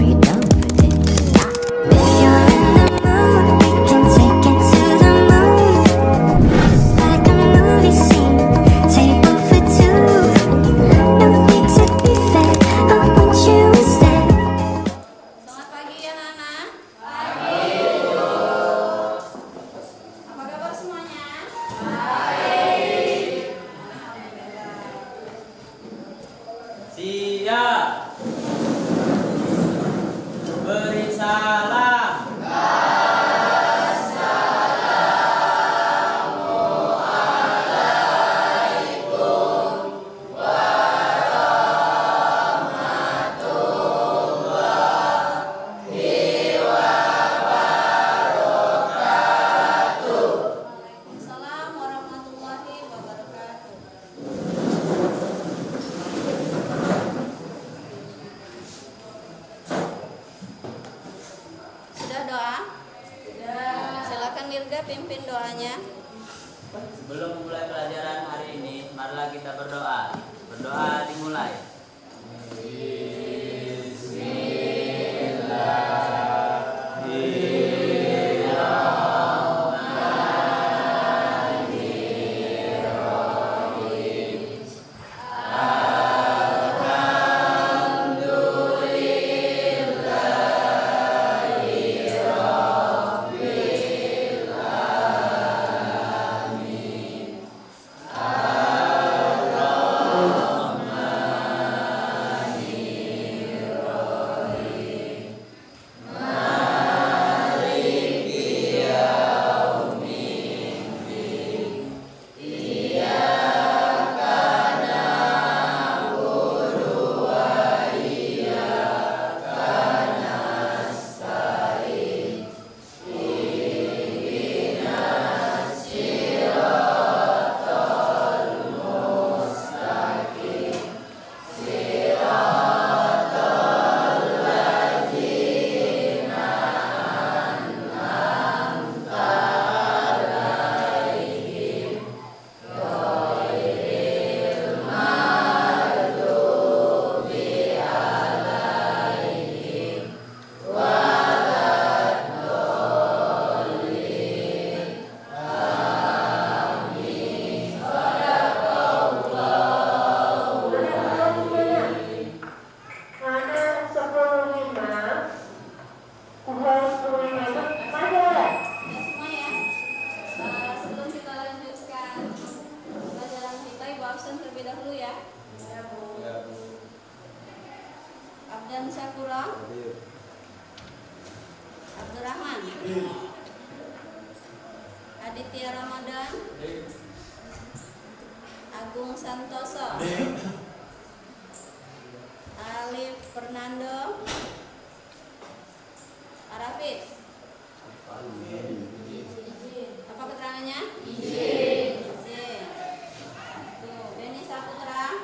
are you down for this? If you're in the mood, we can take it to the moon. Just like a movie scene, table for two. No need to be fair, I want you instead. Selamat pagi ya Nana. Pagi. Apa kabar semuanya? Baik. Siap. Beri salam. Waalaikumsalam warahmatullahi wabarakatuh. Sudah doa? Sudah. Silakan Mirga pimpin doanya. Sebelum mulai pelajaran hari ini, marilah kita berdoa. Berdoa dimulai. Ya semua ya. Sebelum kita lanjutkan pelajaran kita, Ibu absen terlebih dahulu ya. Abdan Syakura, Abdurrahman, Aditya Ramadan, Agung Santoso, Alif Fernando, Arafid. Apa keterangannya? Izin. Tuh, Beni Saputra.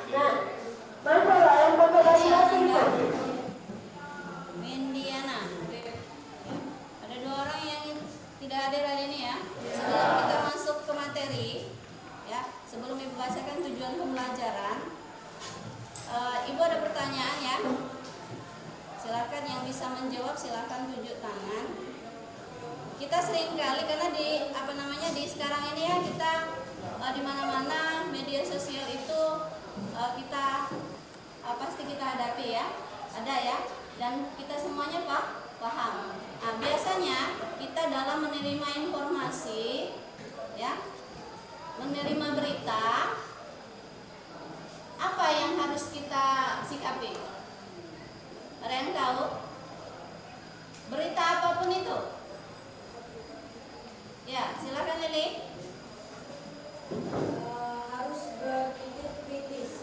Windiana. Ada dua orang yang tidak hadir hari ini ya. Sebelum kita masuk ke materi, ya, sebelum Ibu bacakan tujuan pembelajaran, Ibu ada pertanyaan ya. Silakan yang bisa menjawab silakan tunjuk tangan. Kita sering kali karena di sekarang ini ya kita di mana-mana media sosial itu kita pasti kita hadapi ya. Ada ya. Dan kita semuanya paham. Nah, biasanya kita dalam menerima informasi ya, menerima berita, apa yang harus kita sikapi? Ada yang tahu? Berita apapun itu. Ya, silakan Lili. Harus berpikir kritis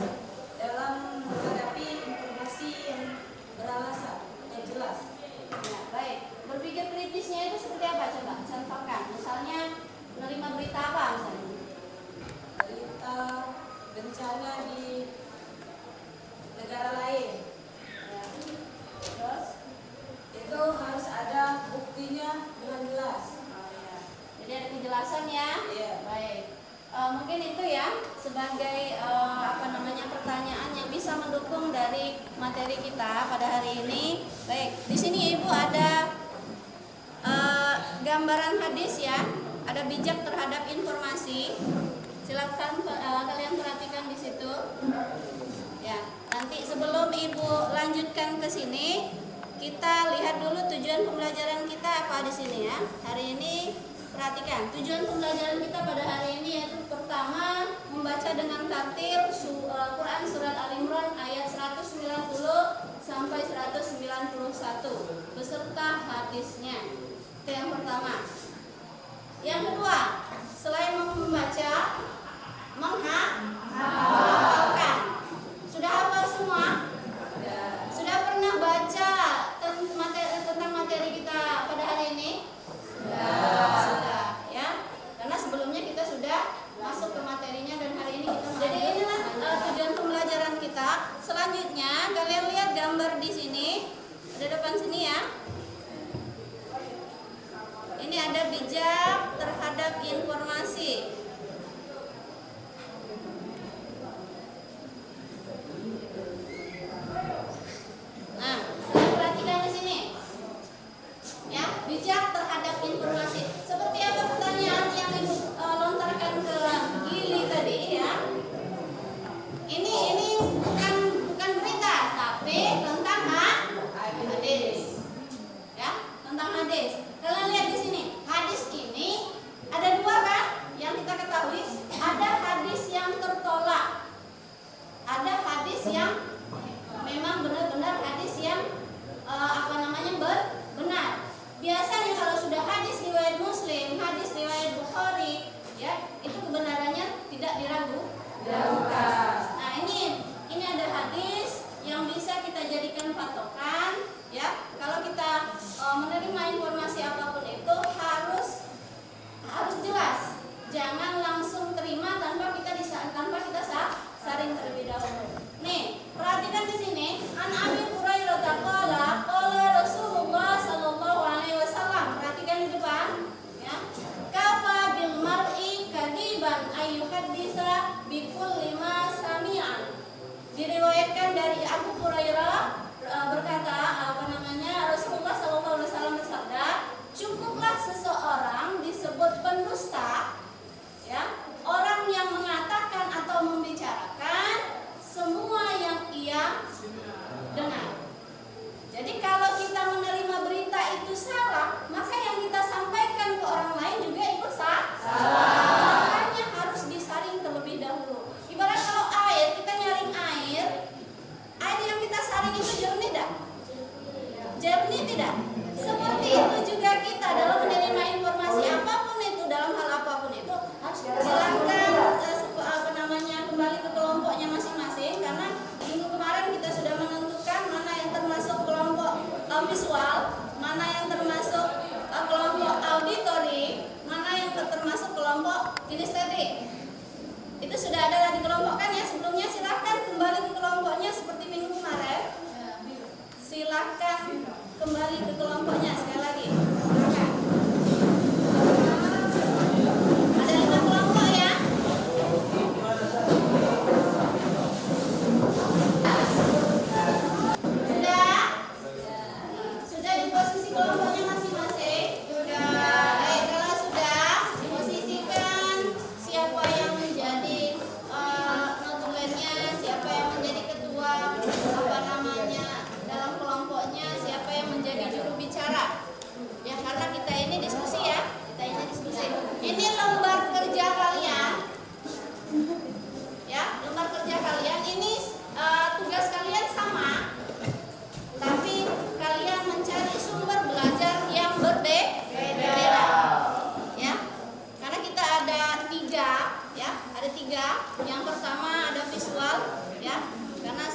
dalam menghadapi informasi yang beralasan yang jelas. Ya, baik. Berpikir kritisnya itu seperti apa coba? Contohkan. Misalnya menerima berita apa misalnya? Berita bencana di negara lain. Ya. Terus? Itu harus ada buktinya dengan jelas. Oh, ya. Jadi ada kejelasan ya. Iya. Baik. Mungkin itu ya sebagai pertanyaan yang bisa mendukung dari materi kita pada hari ini. Baik, gambaran hadis ya, ada bijak terhadap informasi. Silakan kalian perhatikan di situ. Ya, nanti sebelum Ibu lanjutkan ke sini, kita lihat dulu tujuan pembelajaran kita apa di sini ya. Hari ini perhatikan tujuan pembelajaran kita pada hari ini yaitu pertama membaca dengan tartil Quran surat Al-Imran ayat 190 sampai 191 beserta hadisnya. Itu yang pertama. Yang kedua, selain membaca, menghafalkan. Sudah hafal semua? Sudah pernah baca tentang materi kita pada hari ini? Sudah ya. Karena sebelumnya kita sudah masuk ke materinya dan hari ini kita. Jadi inilah tujuan pembelajaran kita. Selanjutnya kalian lihat gambar di sini, ada depan sini ya. Ini ada bijak terhadap informasi. Nah, perhatikan di sini. Ya, bijak terhadap informasi. Seperti apa pertanyaan yang Ibu lontarkan ke Gili tadi ya? Ini bukan berita, tapi tentang hadis. Ya, tentang hadis. Kalian lihat di sini, hadis ini ada dua kan yang kita ketahui. Ada hadis yang tertolak, ada hadis yang memang benar-benar hadis yang benar. Biasanya kalau sudah hadis riwayat Muslim, hadis riwayat Bukhari, ya itu kebenarannya tidak diragukan. Nah ini ada hadis yang bisa kita jadikan patokan, ya. Kalau kita menerima informasi apapun itu harus jelas. Jangan langsung terima tanpa kita saring terlebih dahulu. Nih, perhatikan di sini. An Abi Hurairah qala Rasulullah sallallahu alaihi wasallam. Perhatikan di depan, ya. Kafa bil mar'i kadiban ayyuhadditsa bi kulli ma sami'a. Diriwayatkan dari Abu Hurairah berkata Rasulullah sallallahu alaihi wasallam bersabda, cukuplah seseorang disebut pendusta, ya, orang yang mengatakan atau membicarakan semua yang ia dengar. Jadi kalau kita menerima berita itu salah, maka yang kita sampaikan ke orang lain juga ikut salah. Makanya harus disaring terlebih dahulu. Ibarat kalau air, kita nyaring air yang kita saring itu jernih tidak? Jernih tidak? Seperti itu juga kita dalam menerima informasi apapun itu, dalam hal apapun itu harus silakan kembali ke kelompoknya masing-masing, karena minggu kemarin kita sudah menentukan mana yang termasuk kelompok visual, mana yang termasuk kelompok auditory, mana yang termasuk kelompok kinestetik. Itu sudah ada dikelompokkan ya sebelumnya. Silakan kembali ke kelompoknya seperti minggu kemarin. Silakan kembali ke kelompoknya sekali lagi. Silakan. Ada 5 kelompok ya. Sudah di posisi kelompoknya masing-masing. Sudah. Baik, kalau sudah diposisikan siapa yang menjadi notulennya, siapa yang menjadi ketua dalam kelompoknya, siapa yang menjadi juru bicara. Ya, karena kita ini diskusi ya. Ini lembar kerja kalian. Ya, lembar kerja kalian ini tugas kalian sama. Tapi kalian mencari sumber belajar yang berbeda. Ya. Karena kita ada 3, ya. Ada 3. Yang pertama ada visual, ya. Karena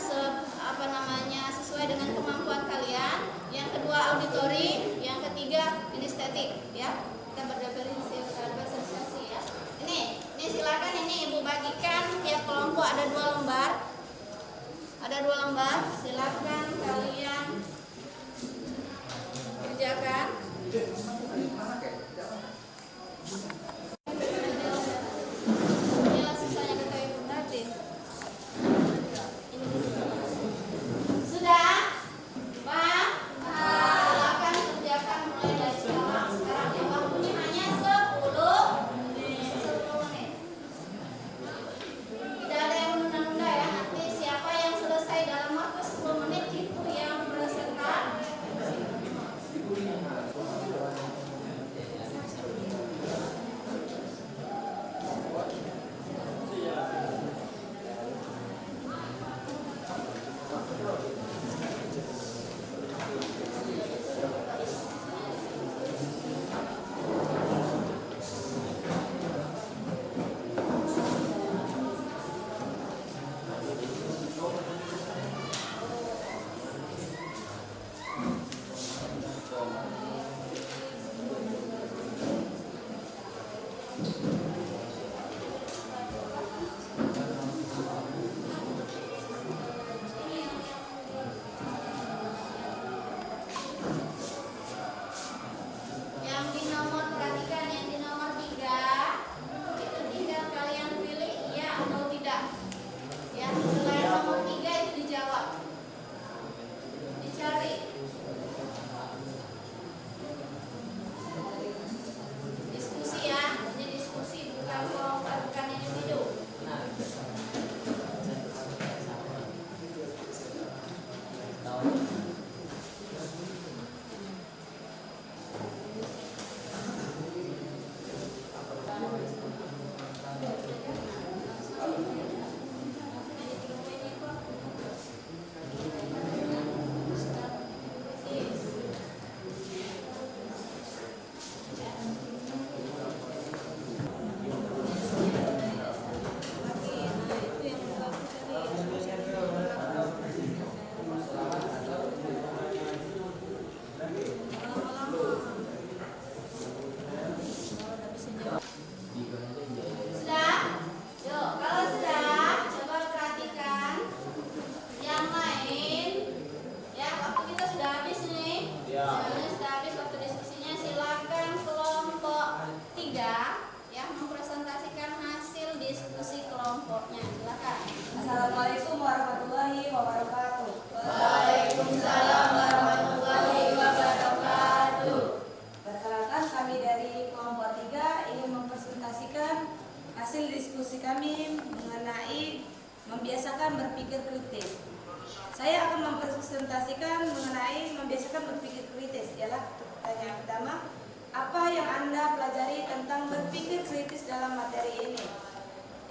sesuai dengan kemampuan kalian. Yang kedua auditori, yang ketiga kinestetik, ya. Kita berdifferensiasi ya. Ini silakan ini Ibu bagikan tiap kelompok ada 2 lembar. Ada 2 lembar, silakan kalian kerjakan. Inilah sisanya kata Ibu tadi. Sudah? Pak? Silakan kerjakan mulai dari sekarang ya Pak. Yang di nomor, perhatikan yang di nomor 3 itu tinggal kalian pilih iya atau tidak. Ya, selain nomor 3 itu dijawab. Dicari. Diskusi ya, ini diskusi bukan kelompok, bukan individu. Sudah? Yuk, kalau sudah, coba perhatikan yang lain. Ya, waktu kita sudah habis nih. Jawabannya sudah habis waktu diskusinya. Silakan kelompok 3 ya mempresentasikan hasil diskusi kelompoknya. Silakan. Assalamualaikum warahmatullahi wabarakatuh. Waalaikumsalam warahmatullahi wabarakatuh. Perkenalkan, kami dari kelompok 3 ingin mempresentasikan hasil diskusi kami mengenai membiasakan berpikir kritis. Saya akan mempresentasikan mengenai membiasakan berpikir kritis. Ialah pertanyaan pertama, apa yang Anda pelajari tentang berpikir kritis dalam materi ini?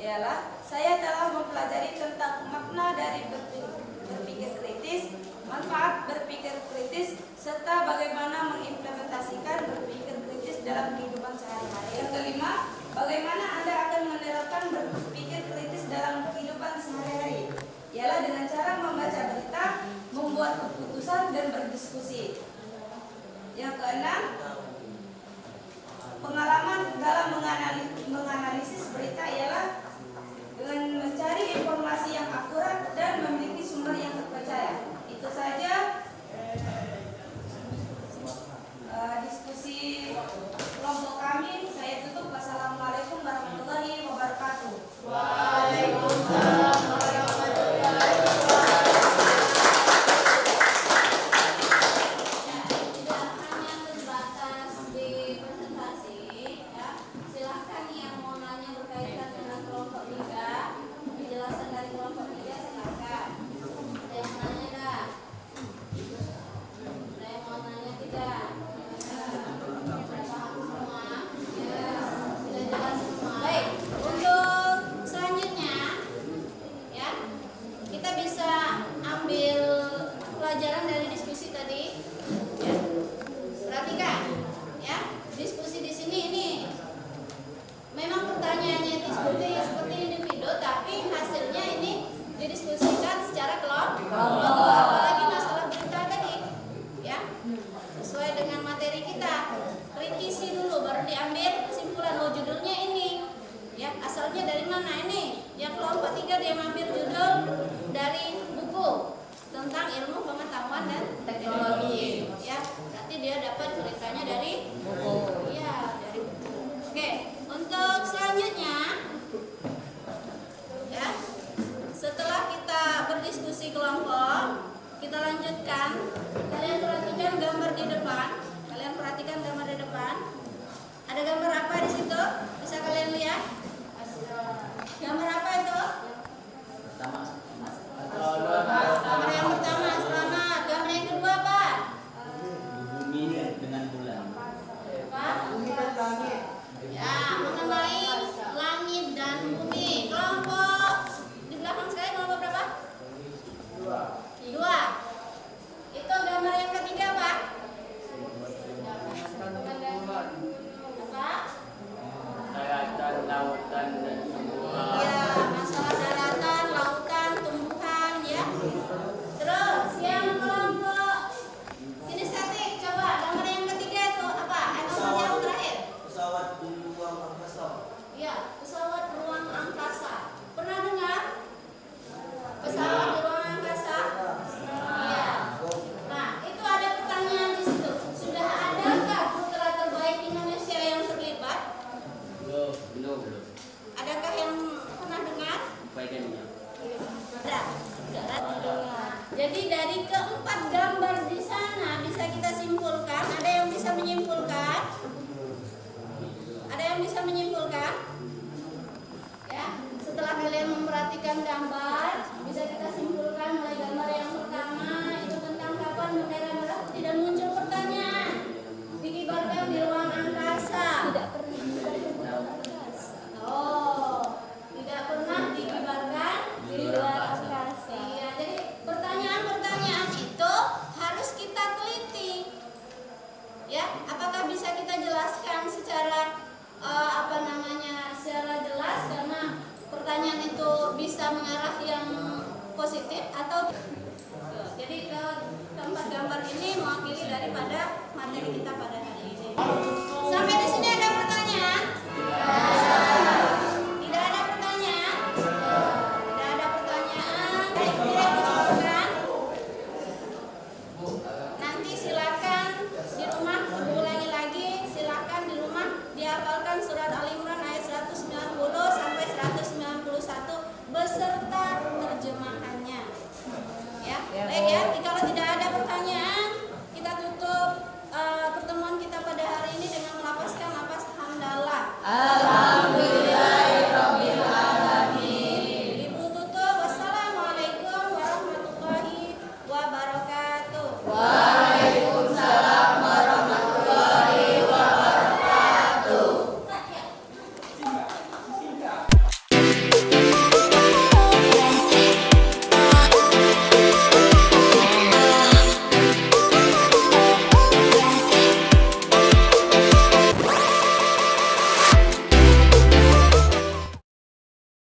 Ialah saya telah mempelajari tentang makna dari berpikir kritis, manfaat berpikir kritis, serta bagaimana mengimplementasikan berpikir kritis dalam kehidupan sehari-hari. Yang kelima, bagaimana Anda akan menerapkan berpikir kritis dalam kehidupan sehari-hari? Ialah dengan cara membaca berita, membuat keputusan, dan berdiskusi. Yang keenam, pengalaman dalam menganalisis berita ialah dengan mencari informasi yang akurat dan memiliki sumber yang terpercaya. Itu saja diskusi kelompok kami. Saya tutup. Wassalamualaikum warahmatullahi wabarakatuh. Waalaikumsalam warahmatullahi wabarakatuh. Ya, tidak hanya terbatas di presentasi ya. Silakan yang mau nanya berkaitan dengan kelompok 3, penjelasan dari kelompok 3 silakan. Ada yang nanya dah? Ada yang mau nanya tidak? Sudah paham semua? Ya, sudah jelas semua. Baik, untuk selanjutnya ya, kita bisa ambil pelajaran dari diskusi tadi. Ya. Perhatikan ya, diskusi di sini ini memang pertanyaannya itu seperti individu, tapi hasilnya ini didiskusikan secara kelompok. Apalagi masalah berita tadi, ya sesuai dengan materi kita. Kritisi dulu, baru diambil kesimpulan. Oh, judulnya ini, ya asalnya dari mana ini? Yang kelompok 3 dia ngambil judul dari buku tentang ilmu pengetahuan dan teknologi. Ya, berarti dia dapat ceritanya dari buku. Ya, dari buku. Oke, untuk selanjutnya, ya setelah kita berdiskusi kelompok, kita lanjutkan. Kalian perhatikan gambar di depan. Kalian perhatikan gambar di depan. Ada gambar apa di situ? Bisa kalian lihat? Gambar apa itu? Gambar yang pertama, selamat. Gambar yang kedua apa? ini mewakili daripada materi kita pada hari ini.